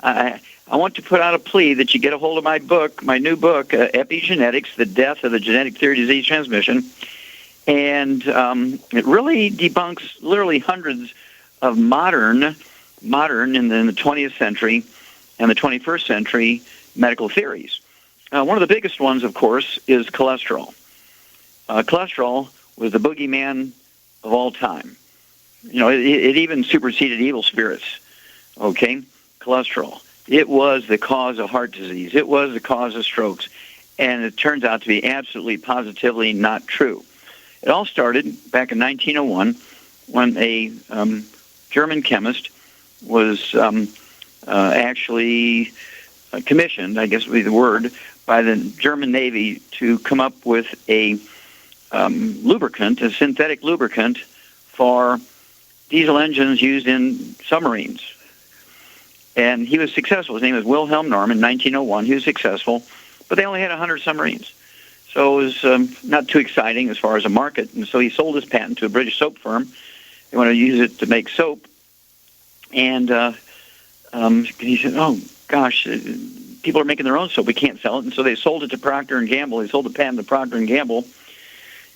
I want to put out a plea that you get a hold of my book, my new book, Epigenetics, The Death of the Genetic Theory of Disease Transmission. And it really debunks literally hundreds of modern in the 20th century and the 21st century medical theories. One of the biggest ones, of course, is cholesterol. Cholesterol was the boogeyman of all time. It even superseded evil spirits. Okay? Cholesterol. It was the cause of heart disease. It was the cause of strokes. And it turns out to be absolutely, positively not true. It all started back in 1901 when a German chemist was actually commissioned, I guess would be the word, by the German Navy to come up with a lubricant, a synthetic lubricant for diesel engines used in submarines. And he was successful. His name was Wilhelm Norm in 1901. He was successful, but they only had 100 submarines. So it was not too exciting as far as a market. And so he sold his patent to a British soap firm. They wanted to use it to make soap. And he said, oh, gosh, people are making their own soap. We can't sell it. And so they sold it to Proctor Gamble. They sold the patent to Proctor Gamble.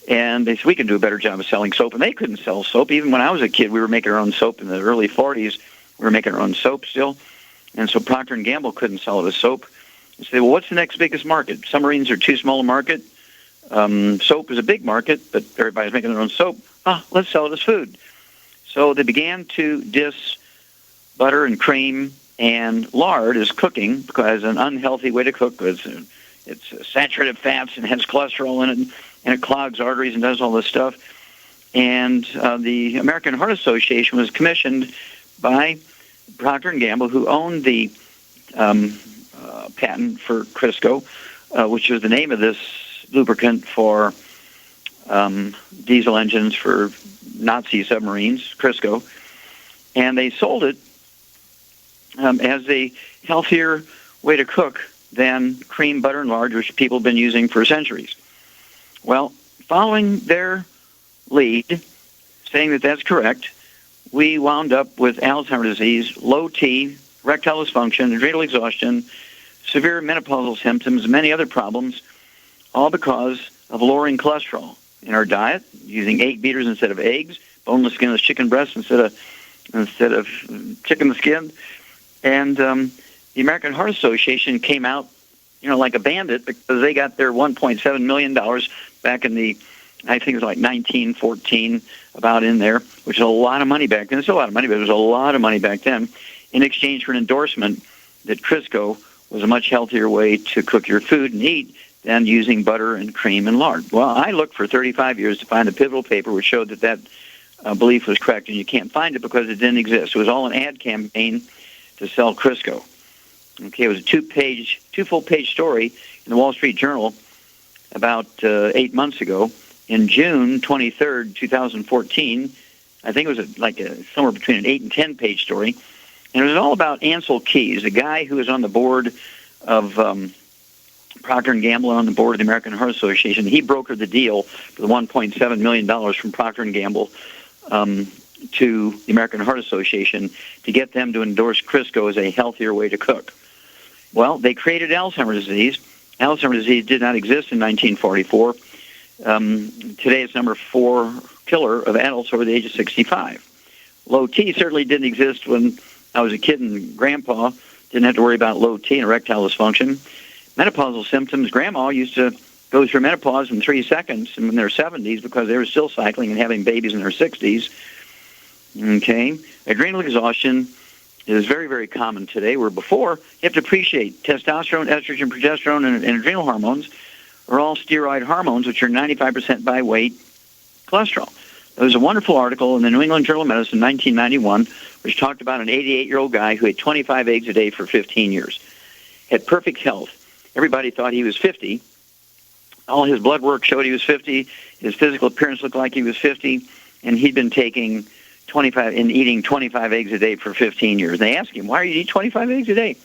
And they said, we can do a better job of selling soap. And they couldn't sell soap. Even when I was a kid, we were making our own soap in the early 40s. We were making our own soap still. And so Procter & Gamble couldn't sell it as soap. They said, well, what's the next biggest market? Submarines are too small a market. Soap is a big market, but everybody's making their own soap. Let's sell it as food. So they began to diss butter and cream and lard as cooking because an unhealthy way to cook. It's saturated fats and has cholesterol in it, and it clogs arteries and does all this stuff. And the American Heart Association was commissioned by Procter & Gamble, who owned the patent for Crisco, which was the name of this lubricant for diesel engines for Nazi submarines, Crisco. And they sold it as a healthier way to cook than cream, butter, and lard, which people have been using for centuries. Well, following their lead, saying that that's correct, we wound up with Alzheimer's disease, low T, erectile dysfunction, adrenal exhaustion, severe menopausal symptoms, and many other problems, all because of lowering cholesterol in our diet, using egg beaters instead of eggs, boneless, skinless chicken breasts instead of chicken skin. And the American Heart Association came out, like a bandit because they got their $1.7 million back in the, I think it was like 1914, about in there, which is a lot of money back then. It's a lot of money, but it was a lot of money back then, in exchange for an endorsement that Crisco was a much healthier way to cook your food and eat than using butter and cream and lard. Well, I looked for 35 years to find the pivotal paper which showed that belief was correct, and you can't find it because it didn't exist. It was all an ad campaign to sell Crisco. Okay, it was a two full-page story in the Wall Street Journal about 8 months ago. In June 23rd, 2014, I think it was somewhere between an 8 and 10-page story, and it was all about Ansel Keys, the guy who was on the board of Procter & Gamble, on the board of the American Heart Association. He brokered the deal for the $1.7 million from Procter & Gamble to the American Heart Association to get them to endorse Crisco as a healthier way to cook. Well, they created Alzheimer's disease. Alzheimer's disease did not exist in 1944. Today it's number 4 killer of adults over the age of 65. Low T certainly didn't exist when I was a kid, and Grandpa didn't have to worry about low T and erectile dysfunction. Menopausal symptoms, Grandma used to go through menopause in 3 seconds in their 70s because they were still cycling and having babies in their 60s. Okay, adrenal exhaustion is very, very common today, where before you have to appreciate testosterone, estrogen, progesterone, and adrenal hormones are all steroid hormones, which are 95% by weight cholesterol. There was a wonderful article in the New England Journal of Medicine in 1991, which talked about an 88-year-old guy who ate 25 eggs a day for 15 years, had perfect health. Everybody thought he was 50. All his blood work showed he was 50. His physical appearance looked like he was 50, and he'd been taking 25 and eating 25 eggs a day for 15 years. They asked him, why are you eating 25 eggs a day?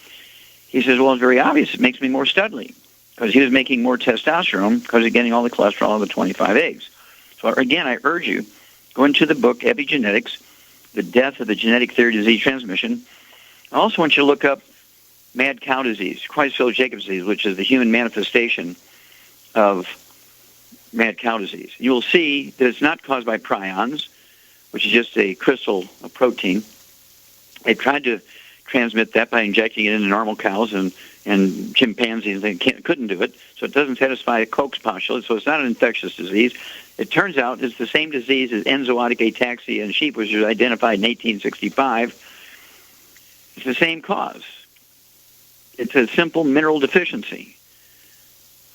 He says, well, it's very obvious. It makes me more studly, because he was making more testosterone because of getting all the cholesterol of the 25 eggs. So again, I urge you, go into the book, Epigenetics, The Death of the Genetic Theory of Disease Transmission. I also want you to look up mad cow disease, Creutzfeldt-Jakob disease, which is the human manifestation of mad cow disease. You will see that it's not caused by prions, which is just a crystal, a protein. They tried to transmit that by injecting it into normal cows and chimpanzees. They couldn't do it, so it doesn't satisfy a Koch's postulate, so it's not an infectious disease. It turns out it's the same disease as enzootic ataxia in sheep, which was identified in 1865. It's the same cause. It's a simple mineral deficiency.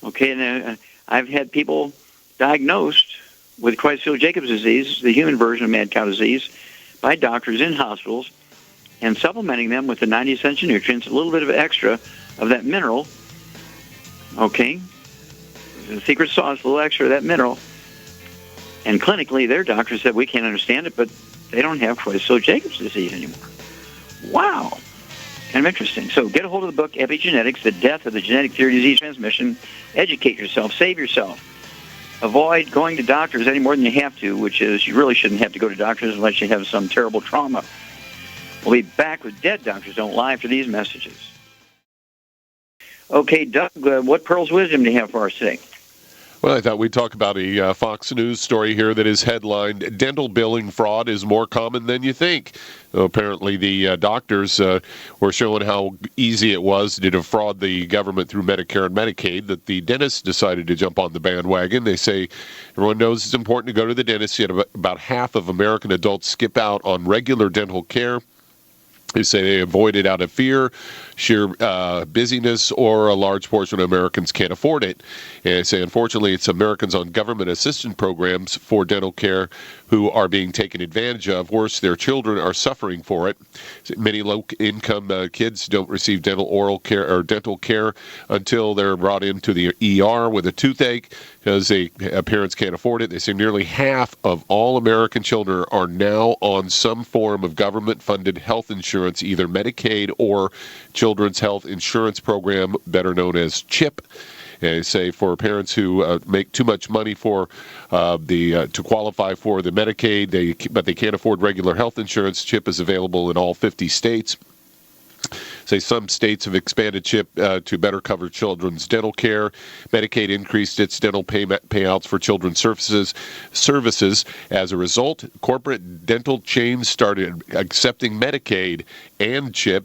Okay, and I've had people diagnosed with Creutzfeldt-Jakob disease, the human version of mad cow disease, by doctors in hospitals, and supplementing them with the 90 essential nutrients, a little bit of extra of that mineral. Okay, the secret sauce, a little extra of that mineral. And clinically, their doctor said, we can't understand it, but they don't have Creutzfeldt-Jakob disease anymore. Wow. Kind of interesting. So get a hold of the book, Epigenetics, The Death of the Genetic Theory of Disease Transmission. Educate yourself. Save yourself. Avoid going to doctors any more than you have to, which is you really shouldn't have to go to doctors unless you have some terrible trauma. We'll be back with Dead Doctors Don't Lie after these messages. Okay, Doug, what pearls of wisdom do you have for us today? Well, I thought we'd talk about a Fox News story here that is headlined, Dental Billing Fraud is More Common Than You Think. Apparently, the doctors were showing how easy it was to defraud the government through Medicare and Medicaid, that the dentists decided to jump on the bandwagon. They say everyone knows it's important to go to the dentist, yet about half of American adults skip out on regular dental care. They say they avoid it out of fear, sheer busyness, or a large portion of Americans can't afford it. And they say, unfortunately, it's Americans on government assistance programs for dental care who are being taken advantage of. Worse, their children are suffering for it. Many low-income kids don't receive dental oral care or dental care until they're brought into the ER with a toothache because parents can't afford it. They say nearly half of all American children are now on some form of government-funded health insurance, either Medicaid or Children's Health Insurance Program, better known as CHIP. And they say for parents who make too much money for to qualify for the Medicaid, but they can't afford regular health insurance, CHIP is available in all 50 states. Say some states have expanded CHIP to better cover children's dental care. Medicaid increased its dental payouts for children's services. As a result, corporate dental chains started accepting Medicaid and CHIP,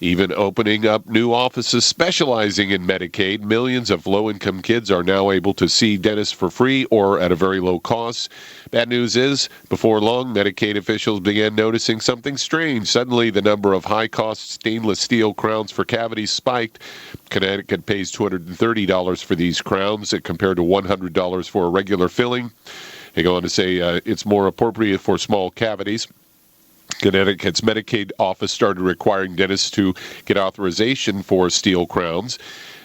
even opening up new offices specializing in Medicaid. Millions of low-income kids are now able to see dentists for free or at a very low cost. Bad news is, before long, Medicaid officials began noticing something strange. Suddenly, the number of high-cost stainless steel crowns for cavities spiked. Connecticut pays $230 for these crowns compared to $100 for a regular filling. They go on to say it's more appropriate for small cavities. Connecticut's Medicaid office started requiring dentists to get authorization for steel crowns.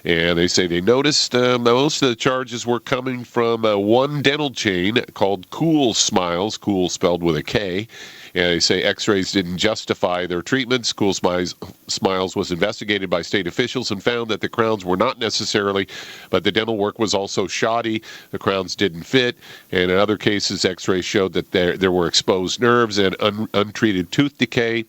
And they say they noticed most of the charges were coming from one dental chain called Kool Smiles, Kool spelled with a K. And they say x-rays didn't justify their treatments. Kool Smiles was investigated by state officials and found that the crowns were not necessarily, but the dental work was also shoddy. The crowns didn't fit. And in other cases, x-rays showed that there were exposed nerves and untreated tooth decay.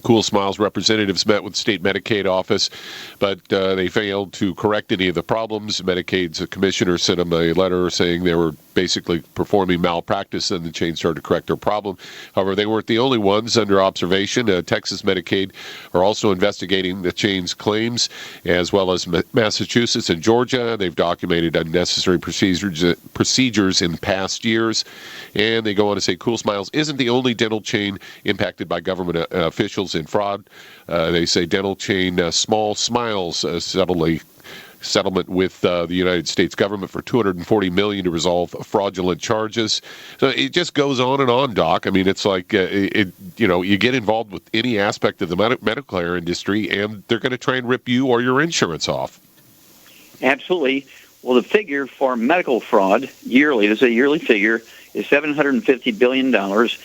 Kool Smiles representatives met with state Medicaid office, but they failed to correct any of the problems. Medicaid's commissioner sent them a letter saying they were basically performing malpractice, and the chain started to correct their problem. However, they weren't the only ones under observation. Texas Medicaid are also investigating the chain's claims, as well as Massachusetts and Georgia. They've documented unnecessary procedures in past years. And they go on to say Kool Smiles isn't the only dental chain impacted by government officials in fraud. They say dental chain Small Smiles settlement with the United States government for $240 million to resolve fraudulent charges. So it just goes on and on, Doc. I mean, it's like you get involved with any aspect of the medical care industry, and they're going to try and rip you or your insurance off. Absolutely. Well, the figure for medical fraud yearly, this is a yearly figure, is $750 billion. That's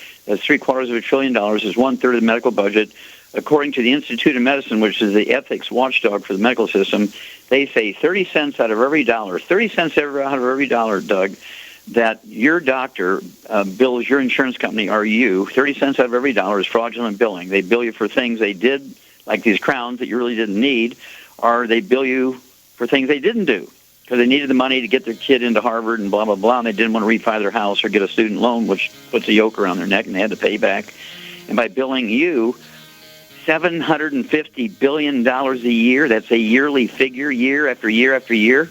$750 billion, is 1/3 of the medical budget. According to the Institute of Medicine, which is the ethics watchdog for the medical system, they say 30 cents out of every dollar, 30 cents out of every dollar, Doug, that your doctor bills your insurance company or you, 30 cents out of every dollar is fraudulent billing. They bill you for things they did, like these crowns that you really didn't need, or they bill you for things they didn't do because they needed the money to get their kid into Harvard and blah, blah, blah, and they didn't want to refi their house or get a student loan, which puts a yoke around their neck, and they had to pay back. And by billing you $750 billion a year, that's a yearly figure, year after year after year,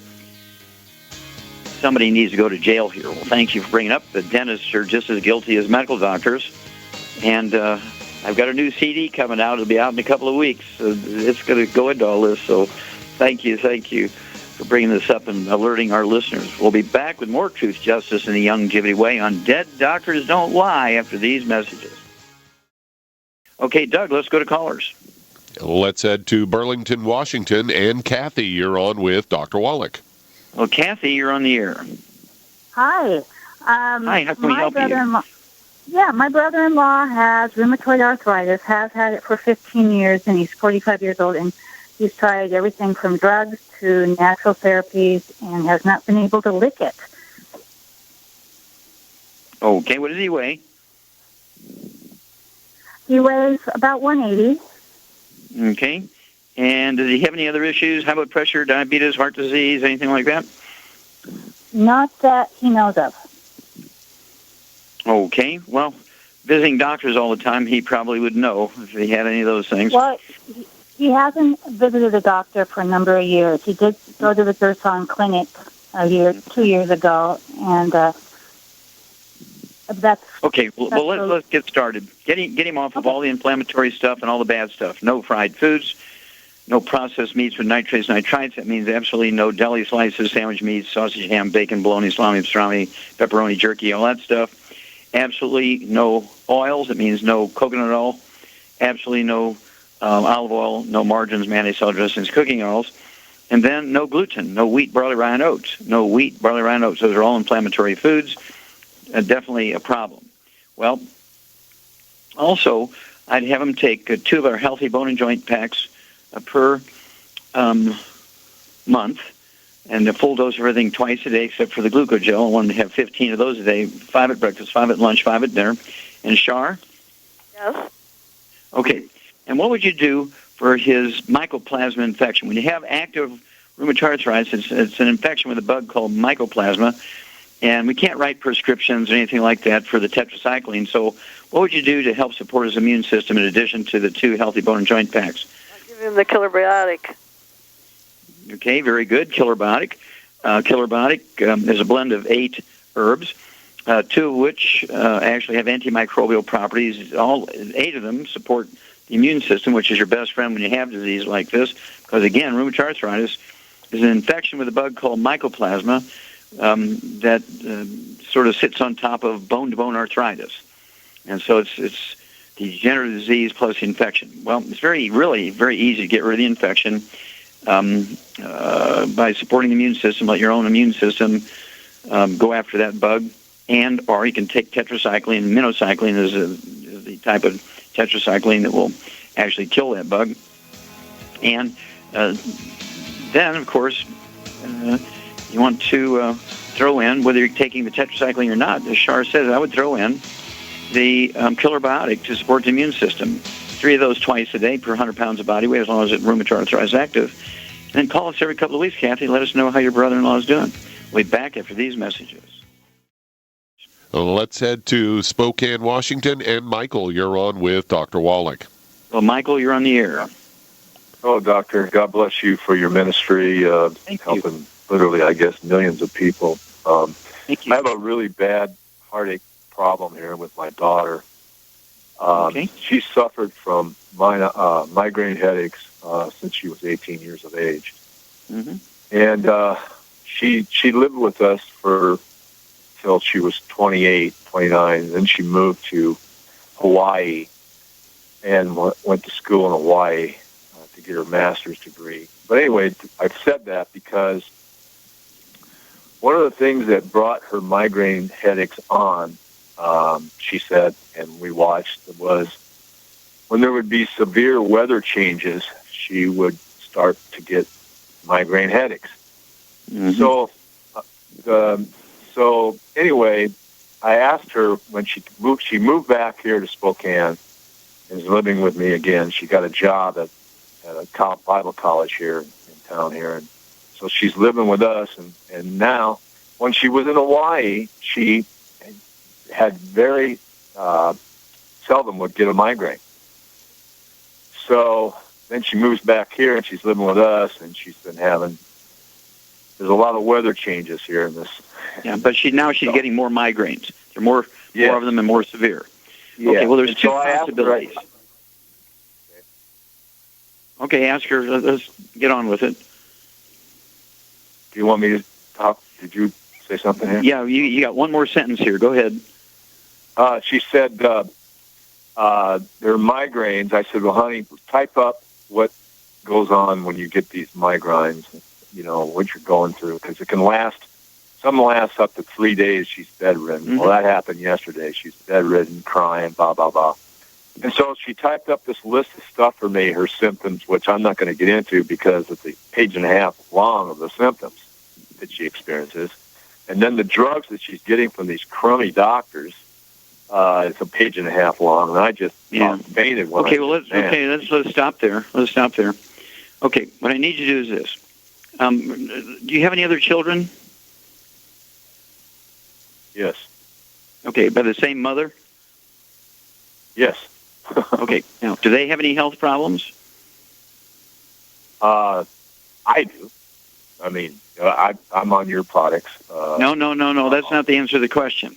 somebody needs to go to jail here. Well, thank you for bringing up. The dentists are just as guilty as medical doctors. And I've got a new CD coming out. It'll be out in a couple of weeks. So it's going to go into all this. So thank you for bringing this up and alerting our listeners. We'll be back with more Truth, Justice, in the Youngevity Way on Dead Doctors Don't Lie after these messages. Okay, Doug, let's go to callers. Let's head to Burlington, Washington. And Kathy, you're on with Dr. Wallach. Well, Kathy, you're on the air. Hi. Hi, how can we help you? Yeah, my brother-in-law has rheumatoid arthritis, has had it for 15 years, and he's 45 years old, and he's tried everything from drugs to natural therapies and has not been able to lick it. Okay, what does he weigh? He weighs about 180. Okay. And does he have any other issues? High blood pressure, diabetes, heart disease, anything like that? Not that he knows of. Okay. Well, visiting doctors all the time, he probably would know if he had any of those things. Well, he hasn't visited a doctor for a number of years. He did go to the Gerson Clinic 2 years ago, and that's... Okay, well let's get started. Get him off of all the inflammatory stuff and all the bad stuff. No fried foods, no processed meats with nitrates, nitrites. That means absolutely no deli slices, sandwich meats, sausage, ham, bacon, bologna, salami, pastrami, pepperoni, jerky, all that stuff. Absolutely no oils. It means no coconut oil. Absolutely no olive oil, no margarines, mayonnaise, salad dressings, cooking oils. And then no gluten, no wheat, barley, rye, and oats. No wheat, barley, rye, and oats. Those are all inflammatory foods. Definitely a problem. Well, also, I'd have him take 2 of our healthy bone and joint packs per month, and a full dose of everything twice a day except for the glucogel. I wanted to have 15 of those a day, 5 at breakfast, 5 at lunch, 5 at dinner. And Shar? Yes. Okay. And what would you do for his mycoplasma infection? When you have active rheumatoid arthritis, it's an infection with a bug called mycoplasma, and we can't write prescriptions or anything like that for the tetracycline. So what would you do to help support his immune system in addition to the 2 healthy bone and joint packs? I'll give him the Killer Biotic. Okay, very good. Killer Biotic. Killer Biotic is a blend of 8 herbs, 2 of which actually have antimicrobial properties. All 8 of them support the immune system, which is your best friend when you have disease like this. Because, again, rheumatoid arthritis is an infection with a bug called mycoplasma that sort of sits on top of bone-to-bone arthritis. And so it's degenerative disease plus infection. Well, it's really very easy to get rid of the infection by supporting the immune system. Let your own immune system go after that bug, or you can take tetracycline. Minocycline is the type of tetracycline that will actually kill that bug. And then, of course, you want to throw in, whether you're taking the tetracycline or not, as Shar says, I would throw in the Killer Biotic to support the immune system. 3 of those twice a day per 100 pounds of body weight, as long as it's rheumatoid arthritis active. And then call us every couple of weeks, Kathy. Let us know how your brother-in-law is doing. We'll be back after these messages. Well, let's head to Spokane, Washington. And Michael, you're on with Dr. Wallach. Well, Michael, you're on the air. Oh, Doctor, God bless you for your ministry, helping literally, I guess, millions of people. Thank you. I have a really bad heartache problem here with my daughter. Okay. She suffered from migraine headaches since she was 18 years of age. Mm-hmm. And she lived with us till she was 28, 29. And then she moved to Hawaii and went to school in Hawaii to get her master's degree. But anyway, I've said that because one of the things that brought her migraine headaches on, she said, and we watched, was when there would be severe weather changes, she would start to get migraine headaches. Mm-hmm. So anyway, I asked her when she moved back here to Spokane and is living with me again. She got a job at at a Bible college here in town here, and so she's living with us. And now, when she was in Hawaii, she had very seldom would get a migraine. So then she moves back here, and she's living with us, and she's been having. There's a lot of weather changes here in this. Yeah, but she's getting more migraines. There are more of them and more severe. Yeah. Okay, well, there's and two so possibilities. Okay, ask her. Let's get on with it. Do you want me to talk? Did you say something here? Yeah, you got one more sentence here. Go ahead. She said their migraines. I said, well, honey, type up what goes on when you get these migraines, what you're going through, because it can last. Some lasts up to 3 days. She's bedridden. Mm-hmm. Well, that happened yesterday. She's bedridden, crying, blah, blah, blah. And so she typed up this list of stuff for me, her symptoms, which I'm not going to get into because it's a page and a half long of the symptoms that she experiences. And then the drugs that she's getting from these crummy doctors, it's a page and a half long, and I just fainted. Let's stop there. Let's stop there. Okay, what I need you to do is this. Do you have any other children? Yes. Okay, by the same mother? Yes. Okay. Now, do they have any health problems? I do. I mean, I'm on your products. No. That's not the answer to the question.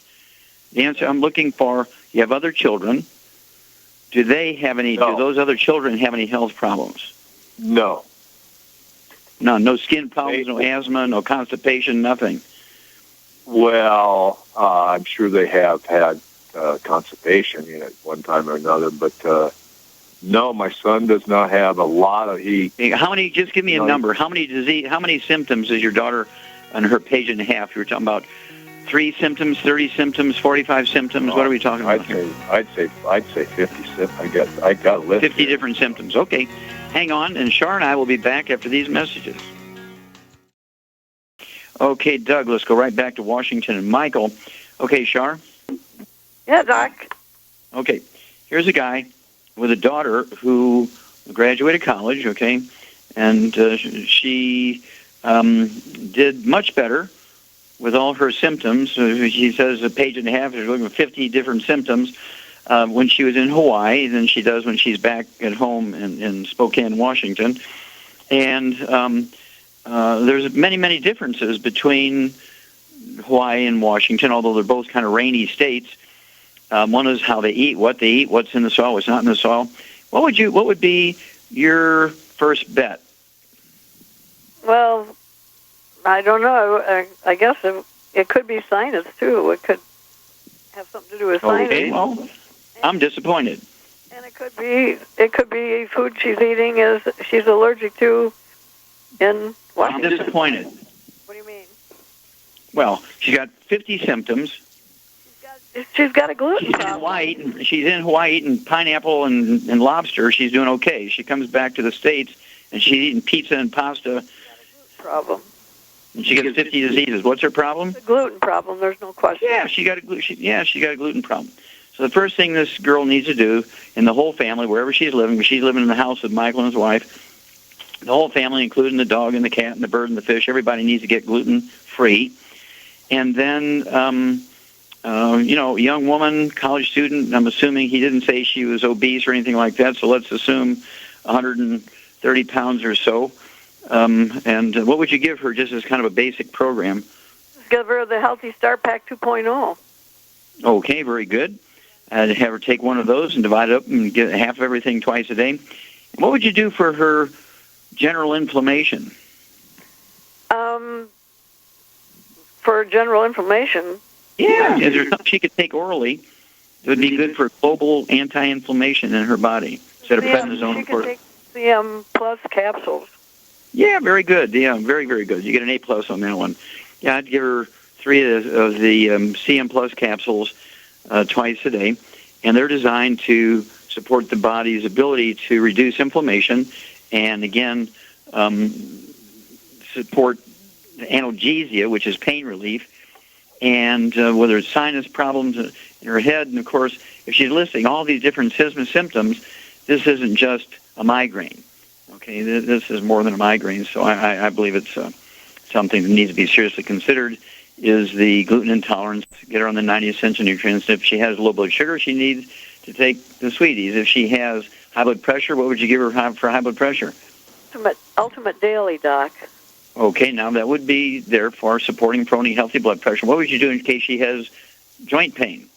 The answer I'm looking for, you have other children. Do they have any? No. Do those other children have any health problems? No. No skin problems, no asthma, no constipation, nothing. Well, I'm sure they have had constipation at one time or another, but no, my son does not have a lot of. How many? Just give me a number. How many symptoms is your daughter on her page and a half? You were talking about 3 symptoms, 30 symptoms, 45 symptoms. What are we talking about here? I'd say 50 symptoms. I got a list. 50 different symptoms. Okay, hang on, and Shar and I will be back after these messages. Okay, Doug, let's go right back to Washington and Michael. Okay, Shar? Yeah, Doc. Okay, here's a guy with a daughter who graduated college, okay, and she did much better with all her symptoms. She says a page and a half, she's looking at 50 different symptoms when she was in Hawaii than she does when she's back at home in Spokane, Washington. And there's many, many differences between Hawaii and Washington, although they're both kind of rainy states. One is how they eat, what's in the soil, what's not in the soil. What would be your first bet? Well, I don't know. I guess it could be sinus too. It could have something to do with sinus. Okay, well, I'm disappointed. And it could be food she's eating she's allergic to in Washington. I'm disappointed. What do you mean? Well, she's got 50 symptoms. She's got a gluten problem. She's in Hawaii eating pineapple and lobster. She's doing okay. She comes back to the States, and she's eating pizza and pasta. Problem. And she gets 50 diseases. What's her problem? It's a gluten problem. There's no question. Yeah, she got a gluten problem. So the first thing this girl needs to do, in the whole family, wherever she's living, she's living in the house with Michael and his wife, the whole family, including the dog and the cat and the bird and the fish, everybody needs to get gluten-free. And then, young woman, college student, I'm assuming he didn't say she was obese or anything like that, so let's assume 130 pounds or so. And what would you give her just as kind of a basic program? Give her the Healthy Start Pack 2.0. Okay, very good. Have her take one of those and divide it up and get half of everything twice a day. What would you do for her general inflammation? For general inflammation? Yeah, is there something she could take orally that would be good for global anti-inflammation in her body instead of prednisone? She could take CM Plus capsules. Yeah, very good. Yeah, very, very good. You get an A+ on that one. Yeah, I'd give her 3 of the CM Plus capsules twice a day, and they're designed to support the body's ability to reduce inflammation and, again, support analgesia, which is pain relief, and whether it's sinus problems in her head. And, of course, if she's listing all these different symptoms, this isn't just a migraine. Okay, this is more than a migraine, so I believe it's something that needs to be seriously considered. Is the gluten intolerance? Get her on the 90 essential nutrients. If she has low blood sugar, she needs to take the sweeties. If she has high blood pressure, what would you give her for high blood pressure? Ultimate Daily, Doc. Okay, now that would be there for supporting promoting healthy blood pressure. What would you do in case she has joint pain?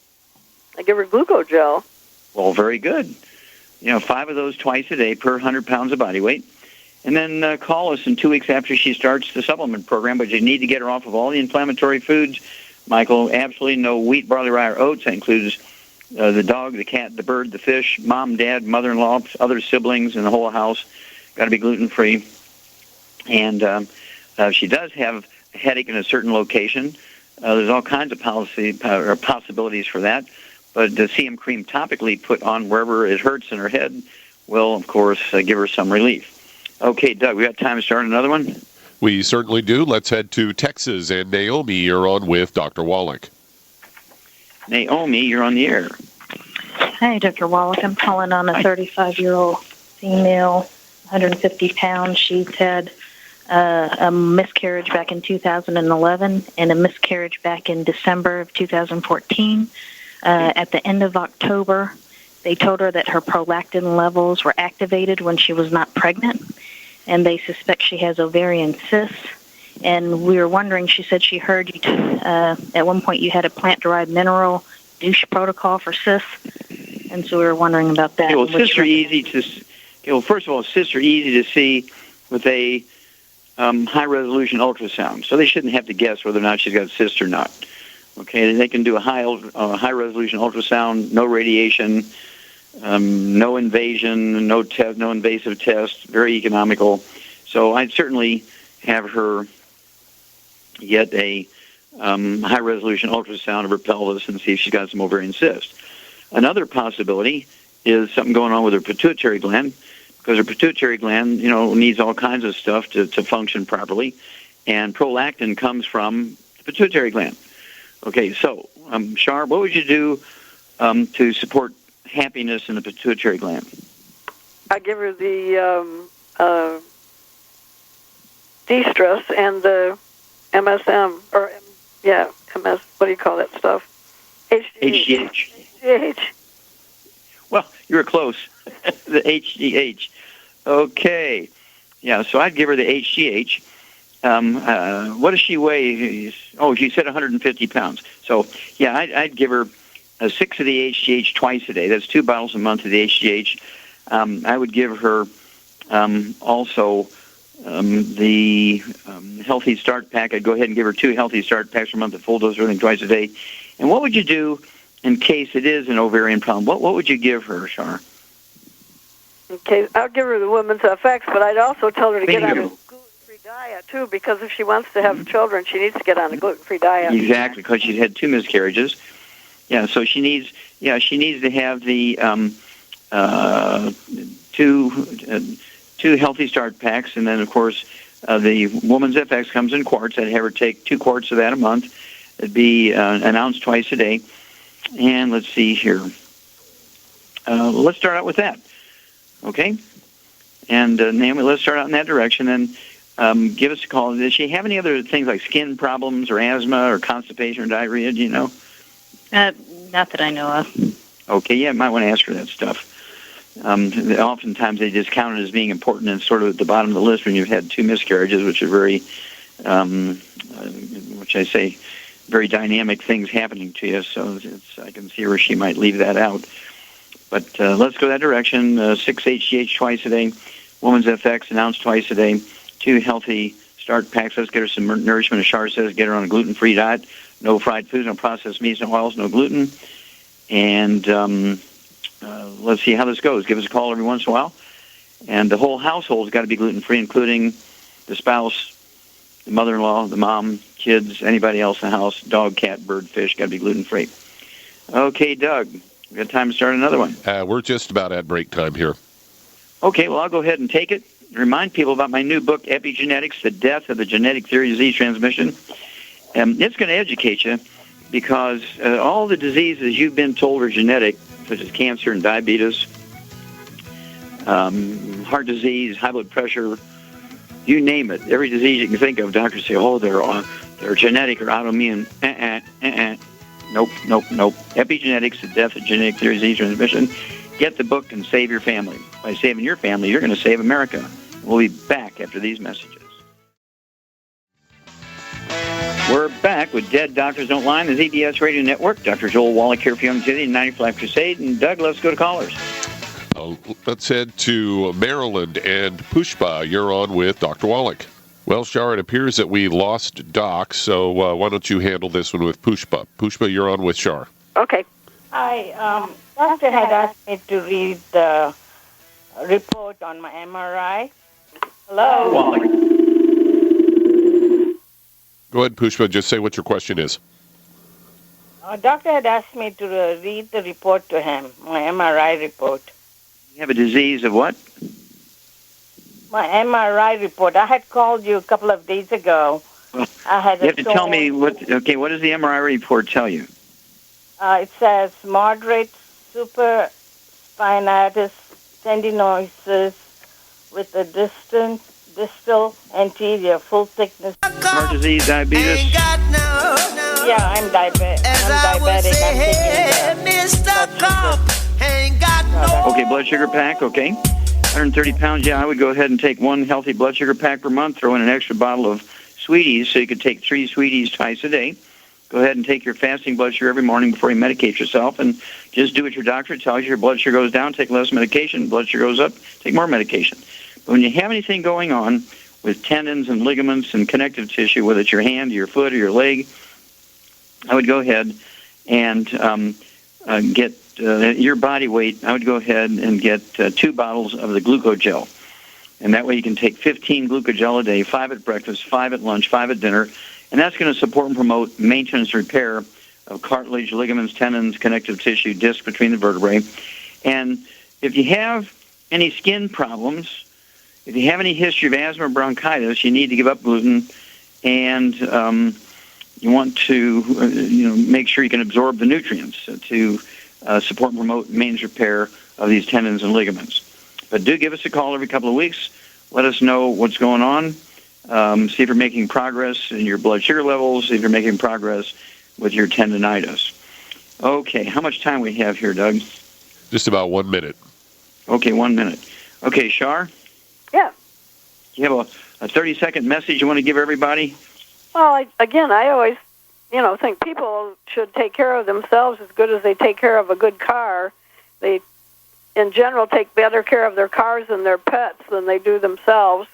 I give her glucogel. Well, very good. 5 of those twice a day per 100 pounds of body weight. And then call us in 2 weeks after she starts the supplement program, but you need to get her off of all the inflammatory foods. Michael, absolutely no wheat, barley, rye, or oats. That includes the dog, the cat, the bird, the fish, mom, dad, mother-in-law, other siblings in the whole house. Got to be gluten-free. And if she does have a headache in a certain location, there's all kinds of possibilities for that. But the CM cream topically put on wherever it hurts in her head will, of course, give her some relief. Okay, Doug, we got time to start another one? We certainly do. Let's head to Texas. And Naomi, you're on with Dr. Wallach. Naomi, you're on the air. Hi, Dr. Wallach. I'm calling on a 35-year-old female, 150 pounds. She's had a miscarriage back in 2011 and a miscarriage back in December of 2014. At the end of October, they told her that her prolactin levels were activated when she was not pregnant, and they suspect she has ovarian cysts. And we were wondering, she said she heard you at one point you had a plant-derived mineral douche protocol for cysts, and so we were wondering about that. Well, cysts are easy to. First of all, cysts are easy to see with a high-resolution ultrasound, so they shouldn't have to guess whether or not she's got cysts or not. Okay, they can do a high-resolution ultrasound, no radiation, no invasion, no invasive test, very economical. So I'd certainly have her get a high-resolution ultrasound of her pelvis and see if she's got some ovarian cyst. Another possibility is something going on with her pituitary gland, because her pituitary gland, needs all kinds of stuff to function properly, and prolactin comes from the pituitary gland. Okay, so, Shar, what would you do to support happiness in the pituitary gland? I give her the de-stress and the MSM, or, MS, what do you call that stuff? HGH. HGH. Well, you were close. The HGH. Okay. Yeah, so I'd give her the HGH. What does she weigh? Oh, she said 150 pounds. So, yeah, I'd give her 6 of the HGH twice a day. That's 2 bottles a month of the HGH. I would give her also the Healthy Start Pack. I'd go ahead and give her 2 Healthy Start Packs per month at full dose everything twice a day. And what would you do in case it is an ovarian problem? What would you give her, Shar? Okay, I'll give her the Women's FX, but I'd also tell her to get on a gluten-free diet, too, because if she wants to have children, she needs to get on a gluten-free diet. Exactly, because she's had 2 miscarriages. Yeah, so she needs to have the 2 Healthy Start Packs, and then, of course, the Woman's FX comes in quarts. I'd have her take 2 quarts of that a month. It'd be an ounce twice a day. And let's see here. Let's start out with that, okay? And, Naomi, let's start out in that direction, and give us a call. Does she have any other things like skin problems or asthma or constipation or diarrhea, do you know? Not that I know of. Okay, yeah, might want to ask her that stuff. Oftentimes they discount it as being important and sort of at the bottom of the list when you've had 2 miscarriages, which are very, very dynamic things happening to you. So I can see where she might leave that out. But let's go that direction. 6 HGH twice a day, Woman's FX, an ounce twice a day, 2 Healthy Start Packs. Let's get her some nourishment, as Shar says. Get her on a gluten-free diet. No fried foods, no processed meats, no oils, no gluten. And let's see how this goes. Give us a call every once in a while. And the whole household's got to be gluten-free, including the spouse, the mother-in-law, the mom, kids, anybody else in the house, dog, cat, bird, fish, got to be gluten-free. Okay, Doug, we got time to start another one. We're just about at break time here. Okay, well, I'll go ahead and take it. Remind people about my new book, Epigenetics, The Death of the Genetic Theory of Disease Transmission. It's going to educate you because all the diseases you've been told are genetic, such as cancer and diabetes, heart disease, high blood pressure, you name it. Every disease you can think of, doctors say, oh, they're genetic or autoimmune. Nope. Epigenetics, the death of genetic disease transmission. Get the book and save your family. By saving your family, you're going to save America. We'll be back after these messages. We're back with Dead Doctors Don't Lie on the ZBS Radio Network. Dr. Joel Wallach here for Young City and 90 for Life Crusade. And Doug, let's go to callers. Let's head to Maryland. And Pushpa, you're on with Dr. Wallach. Well, Shar, it appears that we lost Doc, so why don't you handle this one with Pushpa? Pushpa, you're on with Shar. Okay. Hi, doctor had asked me to read the report on my MRI. Hello? Wallach. Go ahead, Pushpa. Just say what your question is. Doctor had asked me to read the report to him, my MRI report. You have a disease of what? My MRI report. I had called you a couple of days ago. Well, I had you have to tell me what does the MRI report tell you? It says moderate supraspinatus tendinosis with a distal anterior full thickness. Heart disease, diabetes? Yeah, I'm diabetic. I'm taking Okay, blood sugar pack, okay. 130 pounds, yeah, I would go ahead and take one healthy blood sugar pack per month, throw in an extra bottle of Sweeties, so you could take 3 Sweeties twice a day. Go ahead and take your fasting blood sugar every morning before you medicate yourself, and just do what your doctor tells you. Your blood sugar goes down, take less medication. Blood sugar goes up, take more medication. But when you have anything going on with tendons and ligaments and connective tissue, whether it's your hand, your foot, or your leg, I would go ahead and get your body weight. I would go ahead and get 2 bottles of the glucogel. And that way you can take 15 glucogel a day, 5 at breakfast, 5 at lunch, 5 at dinner. And that's going to support and promote maintenance and repair of cartilage, ligaments, tendons, connective tissue, disc between the vertebrae. And if you have any skin problems, if you have any history of asthma or bronchitis, you need to give up gluten, and you want to make sure you can absorb the nutrients to support and promote maintenance repair of these tendons and ligaments. But do give us a call every couple of weeks. Let us know what's going on. See if you're making progress in your blood sugar levels, see if you're making progress with your tendinitis. Okay, how much time we have here, Doug? Just about 1 minute. Okay, 1 minute. Okay, Shar? Yeah. You have a 30-second message you want to give everybody? Well, I always, think people should take care of themselves as good as they take care of a good car. They, in general, take better care of their cars and their pets than they do themselves.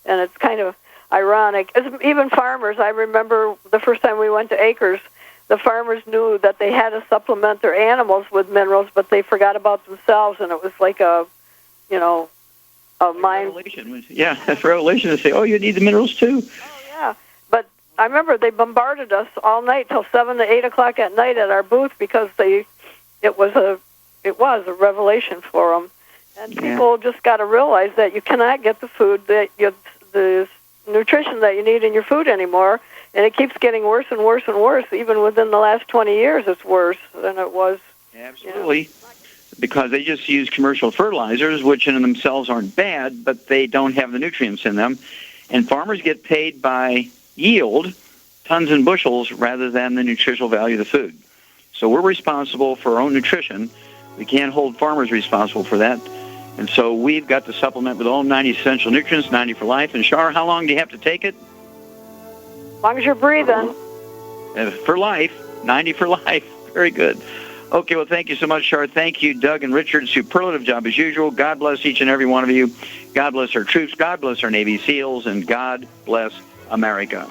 And it's kind of ironic. Even farmers, I remember the first time we went to Acres, the farmers knew that they had to supplement their animals with minerals, but they forgot about themselves, and it was like a mind... Revelation. Yeah, that's a revelation to say, oh, you need the minerals too. Oh, yeah. But I remember they bombarded us all night till 7 to 8 o'clock at night at our booth because it was a revelation for them. And people just got to realize that you cannot get the food the nutrition that you need in your food anymore, and it keeps getting worse and worse and worse. Even within the last 20 years, it's worse than it was. Absolutely, because they just use commercial fertilizers, which in themselves aren't bad, but they don't have the nutrients in them. And farmers get paid by yield, tons and bushels, rather than the nutritional value of the food. So we're responsible for our own nutrition. We can't hold farmers responsible for that. And so we've got to supplement with all 90 essential nutrients, 90 for life. And Shar, how long do you have to take it? As long as you're breathing. For life, 90 for life. Very good. Okay, well, thank you so much, Shar. Thank you, Doug and Richard. Superlative job as usual. God bless each and every one of you. God bless our troops. God bless our Navy SEALs. And God bless America.